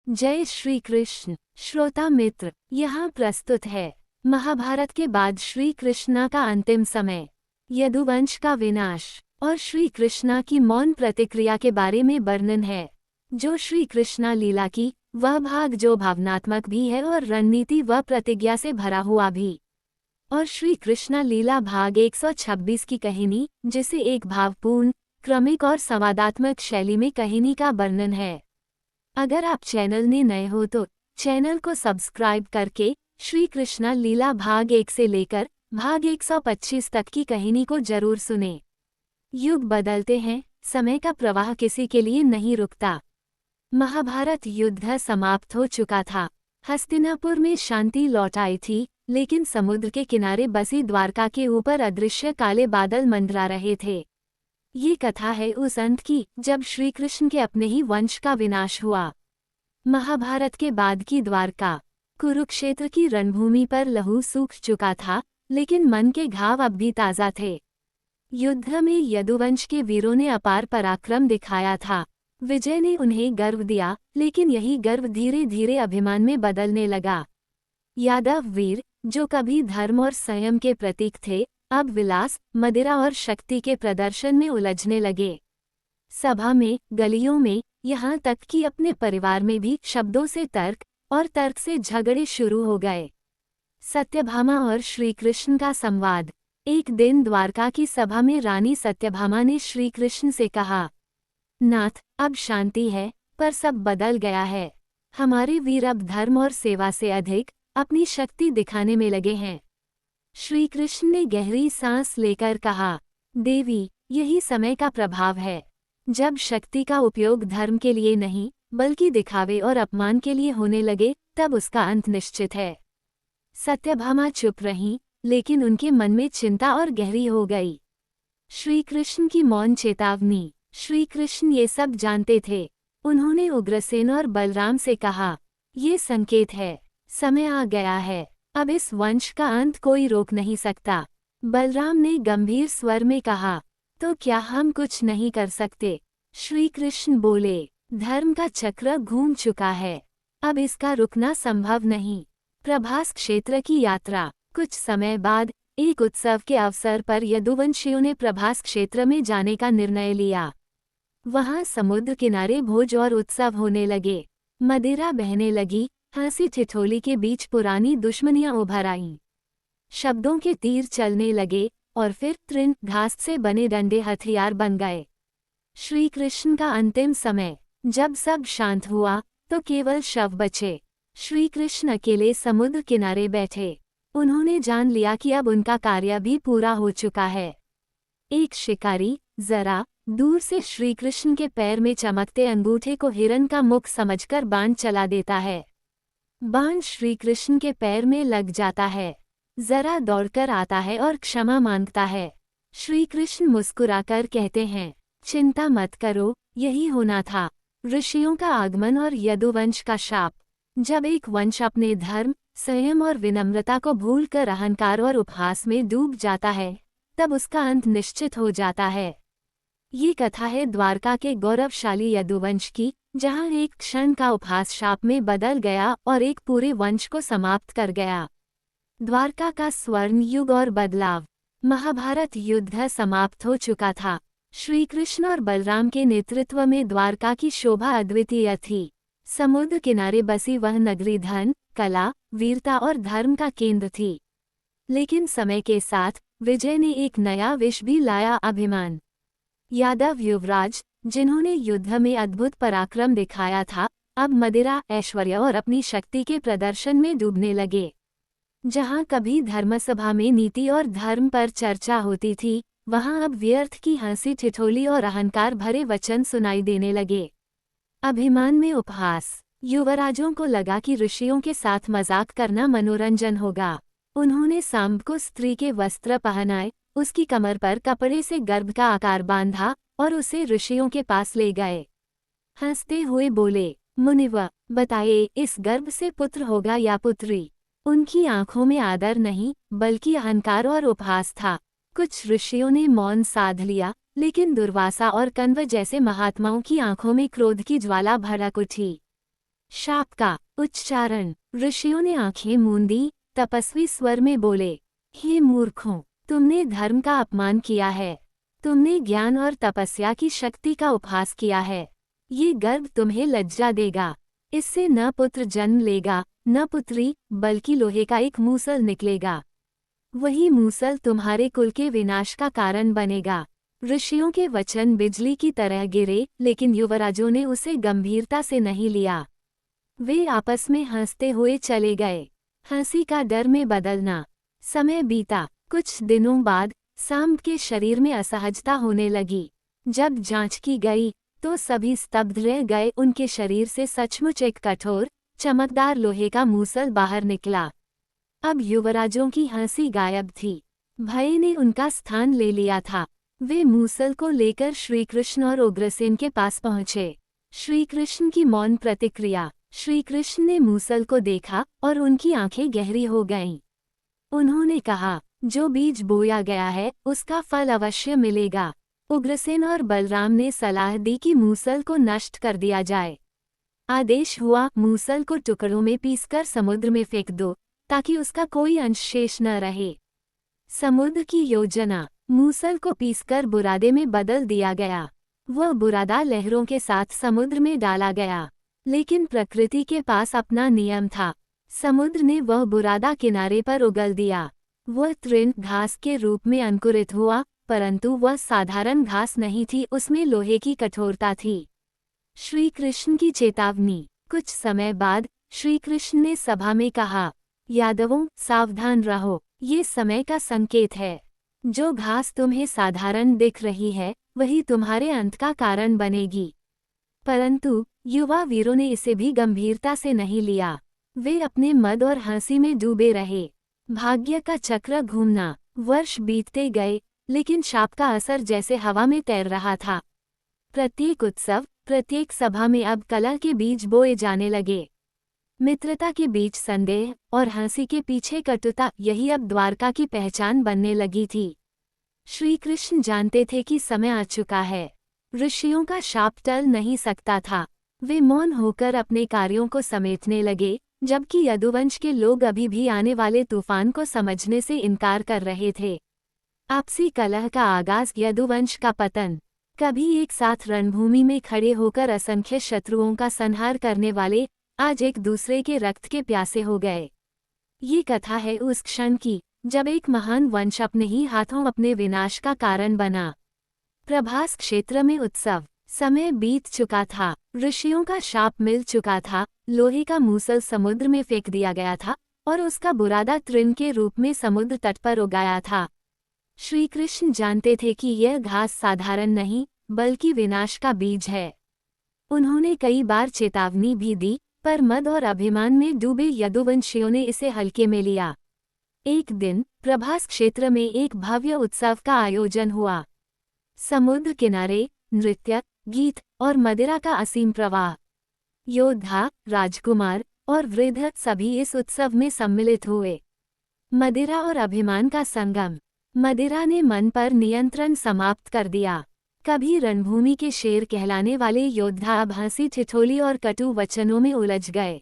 जय श्री कृष्ण। श्रोता मित्र, यहाँ प्रस्तुत है महाभारत के बाद श्री कृष्णा का अंतिम समय, यदुवंश का विनाश और श्री कृष्णा की मौन प्रतिक्रिया के बारे में वर्णन है। जो श्री कृष्णा लीला की वह भाग जो भावनात्मक भी है और रणनीति व प्रतिज्ञा से भरा हुआ भी। और श्री कृष्णा लीला भाग 126 की कहानी, जिसे एक भावपूर्ण, क्रमिक और संवादात्मक शैली में कहानी का वर्णन है। अगर आप चैनल में नए हो तो चैनल को सब्सक्राइब करके श्री कृष्णा लीला भाग 1 से लेकर भाग 125 तक की कहानी को जरूर सुनें। युग बदलते हैं, समय का प्रवाह किसी के लिए नहीं रुकता। महाभारत युद्ध समाप्त हो चुका था। हस्तिनापुर में शांति लौट आई थी, लेकिन समुद्र के किनारे बसी द्वारका के ऊपर अदृश्य काले बादल मंडरा रहे थे। ये कथा है उस अंत की जब श्री कृष्ण के अपने ही वंश का विनाश हुआ। महाभारत के बाद की द्वारका। कुरुक्षेत्र की रणभूमि पर लहू सूख चुका था, लेकिन मन के घाव अब भी ताज़ा थे। युद्ध में यदुवंश के वीरों ने अपार पराक्रम दिखाया था। विजय ने उन्हें गर्व दिया, लेकिन यही गर्व धीरे धीरे अभिमान में बदलने लगा। यादव वीर, जो कभी धर्म और संयम के प्रतीक थे, अब विलास, मदिरा और शक्ति के प्रदर्शन में उलझने लगे। सभा में, गलियों में, यहाँ तक कि अपने परिवार में भी शब्दों से तर्क और तर्क से झगड़े शुरू हो गए। सत्यभामा और श्री कृष्ण का संवाद। एक दिन द्वारका की सभा में रानी सत्यभामा ने श्री कृष्ण से कहा, नाथ, अब शांति है, पर सब बदल गया है। हमारे वीर अब धर्म और सेवा से अधिक अपनी शक्ति दिखाने में लगे हैं। श्री कृष्ण ने गहरी सांस लेकर कहा, देवी, यही समय का प्रभाव है। जब शक्ति का उपयोग धर्म के लिए नहीं, बल्कि दिखावे और अपमान के लिए होने लगे, तब उसका अंत निश्चित है। सत्यभामा चुप रहीं, लेकिन उनके मन में चिंता और गहरी हो गई। श्री कृष्ण की मौन चेतावनी। श्री कृष्ण ये सब जानते थे। उन्होंने उग्रसेन और बलराम से कहा, ये संकेत है, समय आ गया है। अब इस वंश का अंत कोई रोक नहीं सकता। बलराम ने गंभीर स्वर में कहा, तो क्या हम कुछ नहीं कर सकते? श्री कृष्ण बोले, धर्म का चक्र घूम चुका है, अब इसका रुकना संभव नहीं। प्रभास क्षेत्र की यात्रा। कुछ समय बाद एक उत्सव के अवसर पर यदुवंशियों ने प्रभास क्षेत्र में जाने का निर्णय लिया। वहां समुद्र किनारे भोज और उत्सव होने लगे। मदिरा बहने लगी, हंसी ठिठोली के बीच पुरानी दुश्मनियां उभर आईं। शब्दों के तीर चलने लगे और फिर तृण घास से बने डंडे हथियार बन गए। श्री कृष्ण का अंतिम समय। जब सब शांत हुआ तो केवल शव बचे। श्री कृष्ण अकेले समुद्र किनारे बैठे। उन्होंने जान लिया कि अब उनका कार्य भी पूरा हो चुका है। एक शिकारी जरा दूर से श्री कृष्ण के पैर में चमकते अंगूठे को हिरन का मुख समझकर बाण चला देता है। बाण श्री कृष्ण के पैर में लग जाता है। जरा दौड़कर आता है और क्षमा मांगता है। श्री कृष्ण मुस्कुराकर कहते हैं, चिंता मत करो, यही होना था। ऋषियों का आगमन और यदुवंश का शाप। जब एक वंश अपने धर्म, संयम और विनम्रता को भूलकर अहंकार और उपहास में डूब जाता है, तब उसका अंत निश्चित हो जाता है। ये कथा है द्वारका के गौरवशाली यदुवंश की, जहां एक क्षण का उपहास शाप में बदल गया और एक पूरे वंश को समाप्त कर गया। द्वारका का स्वर्ण युग और बदलाव। महाभारत युद्ध समाप्त हो चुका था। श्री कृष्ण और बलराम के नेतृत्व में द्वारका की शोभा अद्वितीय थी। समुद्र किनारे बसी वह नगरी धन, कला, वीरता और धर्म का केंद्र थी। लेकिन समय के साथ विजय ने एक नया विष भी लाया, अभिमान। यादव युवराज, जिन्होंने युद्ध में अद्भुत पराक्रम दिखाया था, अब मदिरा, ऐश्वर्य और अपनी शक्ति के प्रदर्शन में डूबने लगे। जहां कभी धर्मसभा में नीति और धर्म पर चर्चा होती थी, वहां अब व्यर्थ की हंसी ठिठोली और अहंकार भरे वचन सुनाई देने लगे। अभिमान में उपहास। युवराजों को लगा कि ऋषियों के साथ मजाक करना मनोरंजन होगा। उन्होंने सांब को स्त्री के वस्त्र पहनाए, उसकी कमर पर कपड़े से गर्भ का आकार बांधा और उसे ऋषियों के पास ले गए। हंसते हुए बोले, मुनिवर, बताइए, इस गर्भ से पुत्र होगा या पुत्री? उनकी आंखों में आदर नहीं, बल्कि अहंकार और उपहास था। कुछ ऋषियों ने मौन साध लिया, लेकिन दुर्वासा और कण्व जैसे महात्माओं की आंखों में क्रोध की ज्वाला भड़क उठी। शाप का उच्चारण। ऋषियों ने आंखें मूंदी, तपस्वी स्वर में बोले, हे मूर्खों, तुमने धर्म का अपमान किया है। तुमने ज्ञान और तपस्या की शक्ति का उपहास किया है। ये गर्व तुम्हें लज्जा देगा। इससे न पुत्र जन्म लेगा, न पुत्री, बल्कि लोहे का एक मूसल निकलेगा। वही मूसल तुम्हारे कुल के विनाश का कारण बनेगा। ऋषियों के वचन बिजली की तरह गिरे, लेकिन युवराजों ने उसे गंभीरता से नहीं लिया। वे आपस में हंसते हुए चले गए। हंसी का डर में बदलना। समय बीता। कुछ दिनों बाद सांब के शरीर में असहजता होने लगी। जब जांच की गई तो सभी स्तब्ध रह गए। उनके शरीर से सचमुच एक कठोर, चमकदार लोहे का मूसल बाहर निकला। अब युवराजों की हंसी गायब थी। भय ने उनका स्थान ले लिया था। वे मूसल को लेकर श्रीकृष्ण और उग्रसेन के पास पहुंचे। श्रीकृष्ण की मौन प्रतिक्रिया। श्रीकृष्ण ने मूसल को देखा और उनकी आंखें गहरी हो गईं। उन्होंने कहा, जो बीज बोया गया है उसका फल अवश्य मिलेगा। उग्रसेन और बलराम ने सलाह दी कि मूसल को नष्ट कर दिया जाए। आदेश हुआ, मूसल को टुकड़ों में पीसकर समुद्र में फेंक दो, ताकि उसका कोई अंश शेष न रहे। समुद्र की योजना। मूसल को पीसकर बुरादे में बदल दिया गया। वह बुरादा लहरों के साथ समुद्र में डाला गया। लेकिन प्रकृति के पास अपना नियम था। समुद्र ने वह बुरादा किनारे पर उगल दिया। वह तृण घास के रूप में अंकुरित हुआ, परंतु वह साधारण घास नहीं थी, उसमें लोहे की कठोरता थी। श्री कृष्ण की चेतावनी। कुछ समय बाद श्री कृष्ण ने सभा में कहा, यादवों, सावधान रहो, ये समय का संकेत है। जो घास तुम्हें साधारण दिख रही है, वही तुम्हारे अंत का कारण बनेगी। परंतु युवा वीरों ने इसे भी गंभीरता से नहीं लिया। वे अपने मद और हंसी में डूबे रहे। भाग्य का चक्र घूमना। वर्ष बीतते गए, लेकिन शाप का असर जैसे हवा में तैर रहा था। प्रत्येक उत्सव, प्रत्येक सभा में अब कलह के बीज बोए जाने लगे। मित्रता के बीच संदेह और हंसी के पीछे कटुता, यही अब द्वारका की पहचान बनने लगी थी। श्री कृष्ण जानते थे कि समय आ चुका है। ऋषियों का शाप टल नहीं सकता था। वे मौन होकर अपने कार्यों को समेटने लगे, जबकि यदुवंश के लोग अभी भी आने वाले तूफान को समझने से इनकार कर रहे थे। आपसी कलह का आगाज, यदुवंश का पतन। कभी एक साथ रणभूमि में खड़े होकर असंख्य शत्रुओं का संहार करने वाले, आज एक दूसरे के रक्त के प्यासे हो गए। ये कथा है उस क्षण की, जब एक महान वंश अपने ही हाथों अपने विनाश का कारण बना। प्रभास क्षेत्र में उत्सव। समय बीत चुका था। ऋषियों का शाप मिल चुका था। लोहे का मूसल समुद्र में फेंक दिया गया था और उसका बुरादा तृण के रूप में समुद्र तट पर उगाया था। श्री कृष्ण जानते थे कि यह घास साधारण नहीं, बल्कि विनाश का बीज है। उन्होंने कई बार चेतावनी भी दी, पर मद और अभिमान में डूबे यदुवंशियों ने इसे हल्के में लिया। एक दिन प्रभास क्षेत्र में एक भव्य उत्सव का आयोजन हुआ। समुद्र किनारे नृत्य, गीत और मदिरा का असीम प्रवाह। योद्धा, राजकुमार और वृद्ध सभी इस उत्सव में सम्मिलित हुए। मदिरा और अभिमान का संगम। मदिरा ने मन पर नियंत्रण समाप्त कर दिया। कभी रणभूमि के शेर कहलाने वाले योद्धा अब हंसी ठिठोली और कटु वचनों में उलझ गए।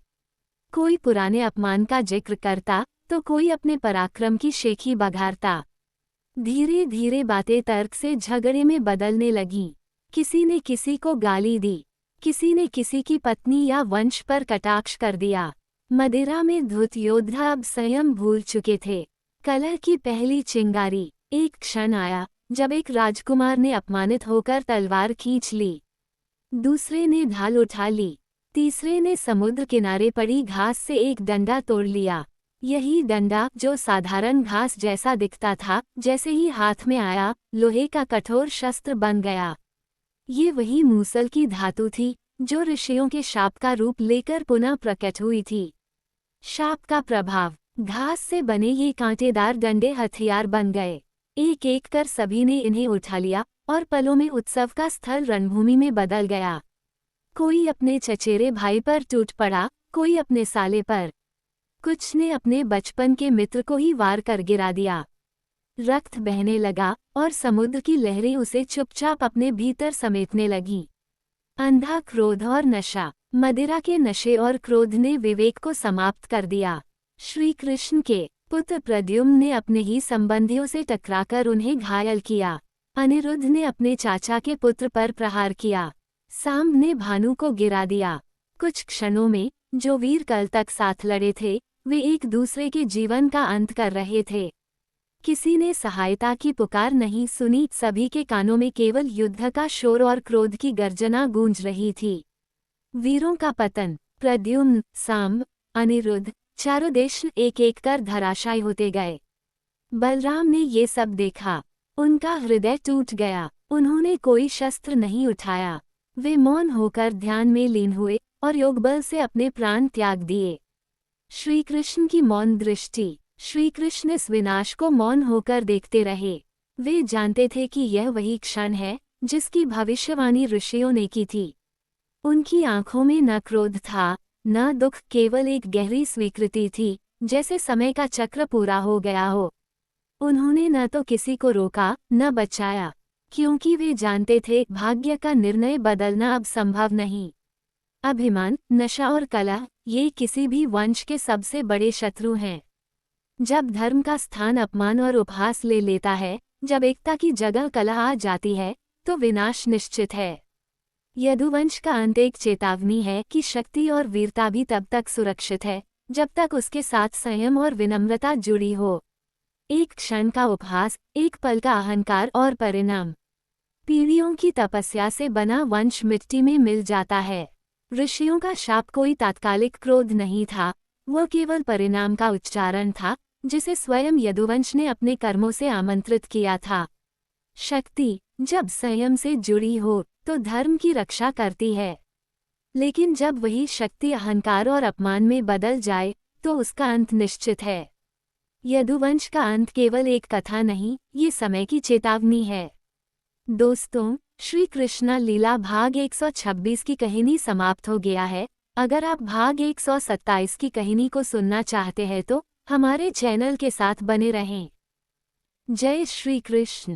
कोई पुराने अपमान का जिक्र करता, तो कोई अपने पराक्रम की शेखी बघारता। धीरे धीरे बातें तर्क से झगड़े में बदलने लगीं। किसी ने किसी को गाली दी, किसी ने किसी की पत्नी या वंश पर कटाक्ष कर दिया। मदिरा में धुत योद्धा अब संयम भूल चुके थे। कलह की पहली चिंगारी। एक क्षण आया जब एक राजकुमार ने अपमानित होकर तलवार खींच ली। दूसरे ने ढाल उठा ली। तीसरे ने समुद्र किनारे पड़ी घास से एक डंडा तोड़ लिया। यही डंडा, जो साधारण घास जैसा दिखता था, जैसे ही हाथ में आया, लोहे का कठोर शस्त्र बन गया। ये वही मूसल की धातु थी, जो ऋषियों के शाप का रूप लेकर पुनः प्रकट हुई थी। शाप का प्रभाव। घास से बने ये कांटेदार डंडे हथियार बन गए। एक एक कर सभी ने इन्हें उठा लिया और पलों में उत्सव का स्थल रणभूमि में बदल गया। कोई अपने चचेरे भाई पर टूट पड़ा, कोई अपने साले पर। कुछ ने अपने बचपन के मित्र को ही वार कर गिरा दिया। रक्त बहने लगा और समुद्र की लहरें उसे चुपचाप अपने भीतर समेटने लगीं। अंधा क्रोध और नशा। मदिरा के नशे और क्रोध ने विवेक को समाप्त कर दिया। श्री कृष्ण के पुत्र प्रद्युम्न ने अपने ही संबंधियों से टकराकर उन्हें घायल किया। अनिरुद्ध ने अपने चाचा के पुत्र पर प्रहार किया। सांब ने भानु को गिरा दिया। कुछ क्षणों में जो वीर कल तक साथ लड़े थे, वे एक दूसरे के जीवन का अंत कर रहे थे। किसी ने सहायता की पुकार नहीं सुनी, सभी के कानों में केवल युद्ध का शोर और क्रोध की गर्जना गूंज रही थी। वीरों का पतन। प्रद्युम्न, सांब, अनिरुद्ध, चारों देश एक एक कर धराशायी होते गए। बलराम ने ये सब देखा। उनका हृदय टूट गया। उन्होंने कोई शस्त्र नहीं उठाया। वे मौन होकर ध्यान में लीन हुए और योगबल से अपने प्राण त्याग दिए। श्री कृष्ण की मौन दृष्टि। श्री कृष्ण इस विनाश को मौन होकर देखते रहे। वे जानते थे कि यह वही क्षण है जिसकी भविष्यवाणी ऋषियों ने की थी। उनकी आंखों में न क्रोध था, न दुख, केवल एक गहरी स्वीकृति थी, जैसे समय का चक्र पूरा हो गया हो। उन्होंने न तो किसी को रोका, न बचाया, क्योंकि वे जानते थे भाग्य का निर्णय बदलना अब संभव नहीं। अभिमान, नशा और कलह, ये किसी भी वंश के सबसे बड़े शत्रु हैं। जब धर्म का स्थान अपमान और उपहास ले लेता है, जब एकता की जगह कलह आ जाती है, तो विनाश निश्चित है। यदुवंश का अंत एक चेतावनी है कि शक्ति और वीरता भी तब तक सुरक्षित है जब तक उसके साथ संयम और विनम्रता जुड़ी हो। एक क्षण का उपहास, एक पल का अहंकार और परिणाम। पीढ़ियों की तपस्या से बना वंश मिट्टी में मिल जाता है। ऋषियों का शाप कोई तात्कालिक क्रोध नहीं था, वह केवल परिणाम का उच्चारण था जिसे स्वयं यदुवंश ने अपने कर्मों से आमंत्रित किया था। शक्ति जब संयम से जुड़ी हो तो धर्म की रक्षा करती है, लेकिन जब वही शक्ति अहंकार और अपमान में बदल जाए तो उसका अंत निश्चित है। यदुवंश का अंत केवल एक कथा नहीं, ये समय की चेतावनी है। दोस्तों, श्री कृष्ण लीला भाग 126 की कहानी समाप्त हो गया है। अगर आप भाग 127 की कहानी को सुनना चाहते हैं तो हमारे चैनल के साथ बने रहें। जय श्री कृष्ण।